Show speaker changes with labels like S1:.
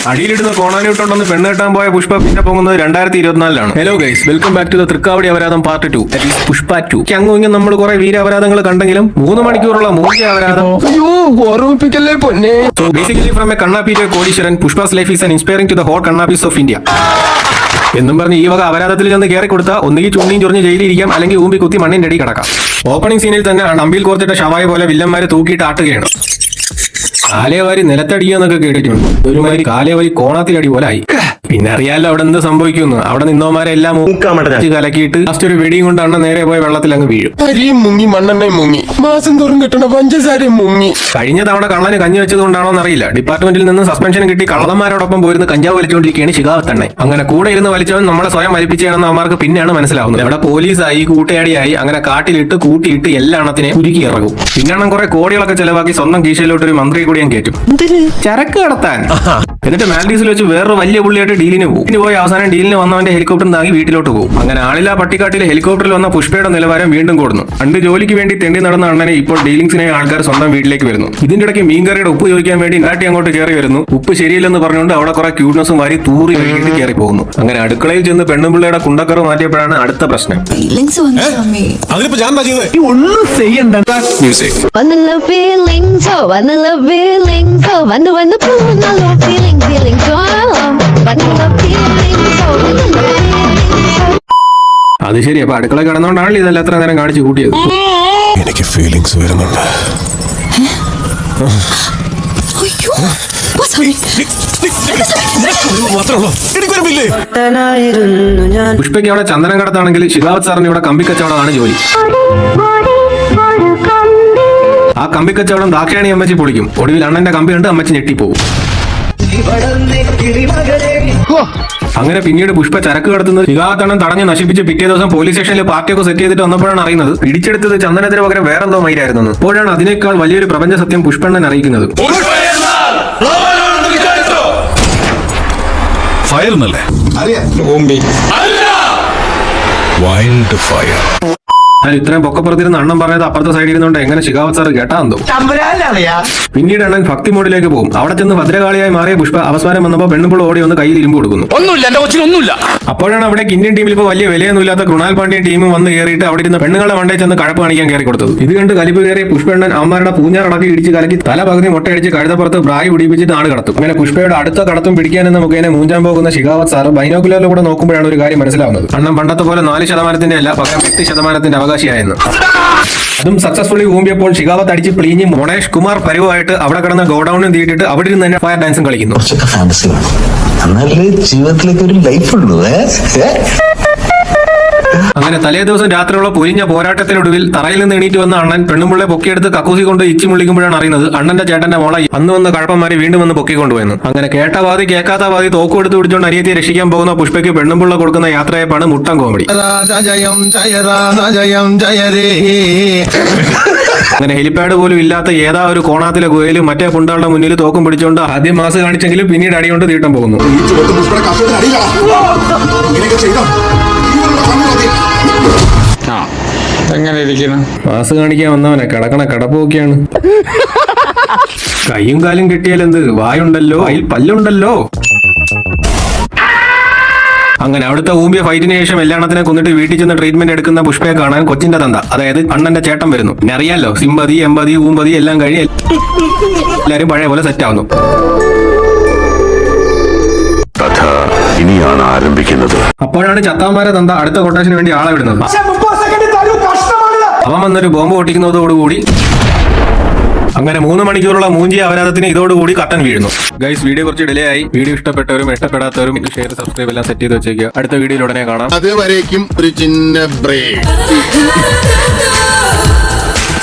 S1: അടിയിലിടുന്ന കോണാനിട്ടുണ്ടെന്ന് പെണ്ണ് കെട്ടാൻ പോയ പുഷ്പ പിന്നെ പോകുന്നത് 2024 hello guys, welcome back to the തൃക്കാവടി അപരാധം പാർട്ട് 2, പുഷ്പ 2. അങ്ങും ഇങ്ങനെ നമ്മൾ കുറെ വീര അപരാധങ്ങൾ കണ്ടെങ്കിലും 3 മണിക്കൂറുള്ള മൂല്യ അപരാധം. So basically from a Kannappi to a Kodishwaran, Pushpa's life is an inspiring to the whole Kannapis of India. എന്നും പറഞ്ഞ് ഈ വക അപരാധത്തിൽ ചെന്ന് കയറി കൊടുത്താൽ ഒന്നുകിൽ ചുണ്ടിയും ചൊറിഞ്ഞ് ജയിലിരിക്കാം, അല്ലെങ്കിൽ ഊമ്പി കുത്തി മണ്ണിന്റെ അടി കിടക്കാം. ഓപ്പണിംഗ് സീനിൽ തന്നെ അമ്പിൽ കോർത്തിട്ട ഷവായ പോലെ വില്ലന്മാരെ തൂക്കിയിട്ട് ആട്ടുകയാണ്. കാലേവാരി നിലത്തടിയെന്നൊക്കെ കേട്ടിട്ടുണ്ട്. ഒരുമാതിരി കാലേവാരി കോണാത്തിലടി പോലെ ആയി. പിന്നെ അറിയാലോ അവിടെ എന്ത് സംഭവിക്കുന്നു. അവിടെ നിന്നോമാരെല്ലാം കലക്കിയിട്ട് ലാസ്റ്റ് ഒരു വെടിയും കൊണ്ട് അണ്ണ നേരെ പോയ വെള്ളത്തിൽ അങ്ങ് വീഴും.
S2: അരിയും മുങ്ങി, മണ്ണെണ്ണയും മുങ്ങി, മാസം തോറും കിട്ടണ പഞ്ചസാരയും മുങ്ങി.
S1: കഴിഞ്ഞ തവണ കള്ളന് കഞ്ഞി വെച്ചതുകൊണ്ടാണോ എന്നറിയില്ല, ഡിപ്പാർട്ട്മെന്റിൽ നിന്ന് സസ്പെൻഷൻ കിട്ടി കള്ളന്മാരോടൊപ്പം പോയിരുന്ന് കഞ്ചാവ് വലിച്ചുകൊണ്ടിരിക്കുകയാണ് ശിഖാവത്തണ്ണൻ. അങ്ങനെ കൂടെ ഇരുന്ന് വലിച്ചവൻ നമ്മളെ സ്വയം വലിപ്പിച്ചാണെന്ന് അവന്മാർക്ക് പിന്നെയാണ് മനസ്സിലാവുന്നത്. അവിടെ പോലീസായി, കൂട്ടയാടിയായി, അങ്ങനെ കാട്ടിലിട്ട് കൂട്ടിയിട്ട് എല്ലാ എണ്ണത്തിനെ കുരുക്കി ഇറങ്ങും. പിന്നെ കുറെ കോടികളൊക്കെ ചെലവാക്കി സ്വന്തം കീശയിലോട്ട് ഒരു മന്ത്രി കൂടി ഞാൻ കയറ്റും, ചരക്ക് കടത്താൻ. എന്നിട്ട് മാൽഡീവ്സിൽ വെച്ച് വേറൊരു വലിയ പുള്ളിയായിട്ട് ഡീലിന് പോകും. ഇനി പോയി അവസാനം ഡീലിന് വന്നവന്റെ ഹെലികോപ്റ്റർ താങ്ങി വീട്ടിലോട്ട് പോകും. അങ്ങനെ ആളില്ലാ പട്ടിക്കാട്ടിലെ ഹെലികോപ്റ്ററിൽ വന്ന പുഷ്പയുടെ നിലവാരം വീണ്ടും കൂടുന്നു. പണ്ട് ജോലിക്ക് വേണ്ടി തെണ്ടി നടന്ന അണ്ണനെ ഇപ്പോൾ ഡീലിംഗ്സിനെ ആൾക്കാർ സ്വന്തം വീട്ടിലേക്ക് വരുന്നു. ഇതിന്റെ ഇടയ്ക്ക് മീൻകറിയുടെ ഉപ്പ് ചോദിക്കാൻ വേണ്ടി നാട്ടി അങ്ങോട്ട് കയറി വരുന്നു. ഉപ്പ് ശരിയില്ലെന്ന് പറഞ്ഞുകൊണ്ട് അവിടെ കുറെ ക്യൂട്ട്നസും വാരി തൂറി വൈകിട്ട് കയറി പോകുന്നു. അങ്ങനെ അടുക്കളയിൽ ചെന്ന് പെണ്ണുപിള്ളയുടെ കുണ്ടക്കറ് മാറ്റിയപ്പോഴാണ് അടുത്ത പ്രശ്നം. അത് ശരി, അപ്പൊ അടുക്കള കിടന്നോണ്ടാണല്ലോ ഇതെല്ലാം എത്ര നേരം കാണിച്ചു കൂട്ടിയത്.
S2: എനിക്ക് ഫീലിങ്സ് വരുന്നുണ്ട്.
S1: പുഷ്പയ്ക്ക് അവിടെ ചന്ദനം കടത്താണെങ്കിൽ ശിഖാവത് സാറിന് ഇവിടെ കമ്പിക്കച്ചവടമാണ് ജോലി. ആ കമ്പിക്കച്ചവടം ദാക്ഷായണി അമ്മച്ചി പൊളിക്കും. ഒടുവിൽ അണ്ണന്റെ കമ്പി കണ്ട് അമ്മച്ചി ഞെട്ടിപ്പോകും. അങ്ങനെ പിന്നീട് പുഷ്പ ചരക്ക് കടത്തുന്നത് ശിഖാവത്തണ്ണൻ തടഞ്ഞ് നശിപ്പിച്ച് പിറ്റേ ദിവസം പോലീസ് സ്റ്റേഷനിൽ പാർട്ടിയൊക്കെ സെറ്റ് ചെയ്തിട്ട് വന്നപ്പോഴാണ് അറിയുന്നത് പിടിച്ചെടുത്തത് ചന്ദനത്തിന് പകരം വേറെന്തോ മയിലായിരുന്നു. അപ്പോഴാണ് അതിനേക്കാൾ വലിയൊരു പ്രപഞ്ച സത്യം പുഷ്പണ്ണൻ അറിയിക്കുന്നത്. ഇത്രയും പൊക്കപ്പുറത്തിരുന്ന് അണ്ണൻ പറഞ്ഞത് അപ്പുറത്തെ സൈഡിൽ ഇരുന്നുകൊണ്ട് എങ്ങനെ ശിഖാവത് സാർ കേട്ടാന്തോ. പിന്നീട് അണ്ണൻ ഭക്തി മോഡിലേക്ക് പോകും. അവിടെ ചെന്ന് ഭദ്രകാളിയായി മാറിയ പുഷ്പ അവസാനം വന്നപ്പോൾ പെണ്ണുമ്പോൾ ഓടി വന്ന് കയ്യിൽ ഇരുമ്പ് കൊടുക്കുന്നു. അപ്പോഴാണ് അവിടെ ഇന്ത്യൻ ടീമിൽ ഇപ്പോൾ വലിയ വിലയൊന്നുമില്ലാത്ത കൃണാൽ പാണ്ഡ്യൻ ടീമും വന്ന് കയറിയിട്ട് അവിടെ ഇരുന്ന് പെണ്ണുങ്ങളുടെ മണ്ടയിൽ ചെന്ന് കഴപ്പ് കാണിക്കാൻ കയറി കൊടുത്തത്. ഇത് കണ്ട് കലിപ്പ് കയറിയ പുഷ്പണ്ണൻ അമ്മമാരുടെ പൂഞ്ഞാറടക്കി ഇടിച്ച് കലക്കി തല പകുതി മുട്ടയടിച്ച് കഴുതപ്പുറത്ത് പ്രായി പിടിപ്പിച്ചിട്ട് ആണ് കടത്തും. അങ്ങനെ പുഷ്പയുടെ അടുത്ത കടത്തും പിടിക്കാനെന്ന മുഖേന മൂഞ്ചാൻ പോകുന്ന ശിഖാവത് സാർ ബൈനോക്കുലറിലൂടെ നോക്കുമ്പോഴാണ് ഒരു കാര്യം മനസ്സിലാവുന്നത്. അണ്ണൻ പണ്ടത്തെ പോലെ 4% അല്ല, പകരം 8% അവകാശിയായിരുന്നു. അതും സക്സസ്ഫുള്ളി ഊമ്പിയപ്പോൾ ശിഖാവത്ത് അടിച്ച് പ്ലീഞ്ഞ് മോണേഷ് കുമാർ പരുവായിട്ട് അവിടെ കിടന്ന ഗോഡൌണിൽ തീയിട്ടിട്ട് അവിടെ ഇരുന്ന് തന്നെ ഫയർ ഡാൻസും കളിക്കുന്നു.
S3: ജീവിതത്തിലേക്ക് ഒരു ലൈഫ് ഉള്ളൂ.
S1: അങ്ങനെ തലേ ദിവസം രാത്രിയുള്ള പൊരിഞ്ഞ പോരാട്ടത്തിനൊടുവിൽ തറയിൽ നിന്ന് എണീറ്റ് വന്ന അണ്ണൻ പെണ്ണുമുള്ളെ പൊക്കിയെടുത്ത് കക്കൂസി കൊണ്ട് ഇച്ചി മുള്ളിക്കുമ്പോഴാണ് അറിയുന്നത് അണ്ണന്റെ ചേട്ടന്റെ മോളെ അന്ന് വന്ന കഴപ്പന്മാരെ വീണ്ടും വന്ന് പൊക്കിക്കൊണ്ടുവന്നു. അങ്ങനെ കേട്ട വാതി കേൾക്കാത്ത വാതി തോക്കും എടുത്ത് പിടിച്ചുകൊണ്ട് അരിയത്തെ രക്ഷിക്കാൻ പോകുന്ന പുഷ്പയ്ക്ക് പെണ്ണുമ്പുള്ള കൊടുക്കുന്ന യാത്രയപ്പാണ് മുട്ടൻ കോമഡി. അങ്ങനെ ഹെലിപാഡ് പോലും ഇല്ലാത്ത ഏതാ ഒരു കോണാത്തിലെ ഗുഹയിൽ മറ്റേ പുണ്ടാളുടെ മുന്നിൽ തോക്കും പിടിച്ചുകൊണ്ട് ആദ്യം മാസ് കാണിച്ചെങ്കിലും പിന്നീട് അടികൊണ്ട് തീട്ടം പോകുന്നു. മാസ് കാണിക്കാൻ വന്നവനെ കിടക്കണ കിടപ്പൊക്കെയാണ്. കൈയും കാലും കെട്ടിയാൽ എന്ത്, വായുണ്ടല്ലോ, അതിൽ പല്ലുണ്ടല്ലോ. അങ്ങനെ അവിടുത്തെ ഊമ്പിയ ഫൈറ്റിന് ശേഷം എല്ലാണത്തിനെ കൊന്നിട്ട് വീട്ടിൽ ചെന്ന് ട്രീറ്റ്മെന്റ് എടുക്കുന്ന പുഷ്പയെ കാണാൻ കൊച്ചിന്റെ തന്ത, അതായത് അണ്ണന്റെ ചേട്ടൻ വരുന്നു. പിന്നെ അറിയാലോ, സിമ്പതി എമ്പതി ഊമ്പതി എല്ലാം കഴിഞ്ഞ് എല്ലാരും പഴയ പോലെ സെറ്റ് ആവുന്നു.
S4: ഇനിയാണ് ആരംഭിക്കുന്നത്.
S1: അപ്പോഴാണ് ചത്താന്മാരെ തന്ത അടുത്ത കൊട്ടേഷന് വേണ്ടി ആളെ വിടുന്നത്. അവൻ വന്നൊരു ബോംബ് പൊട്ടിക്കുന്നതോടുകൂടി അങ്ങനെ 3 മണിക്കൂറുള്ള മൂഞ്ചിയ അപരാധത്തിന് ഇതോടുകൂടി കട്ടൻ വീഴുന്നു. ഗൈസ്, വീഡിയോ കുറച്ച് ഡിലേ ആയി. വീഡിയോ ഇഷ്ടപ്പെട്ടവരും ഇഷ്ടപ്പെടാത്തവരും ഷെയർ സബ്സ്ക്രൈബ് എല്ലാം സെറ്റ് ചെയ്ത് വെച്ചേക്കുക. അടുത്ത വീഡിയോയിൽ ഉടനെ കാണാം.
S2: അതുവരേക്കും ഒരു ചിന്ന ബ്രേക്ക്.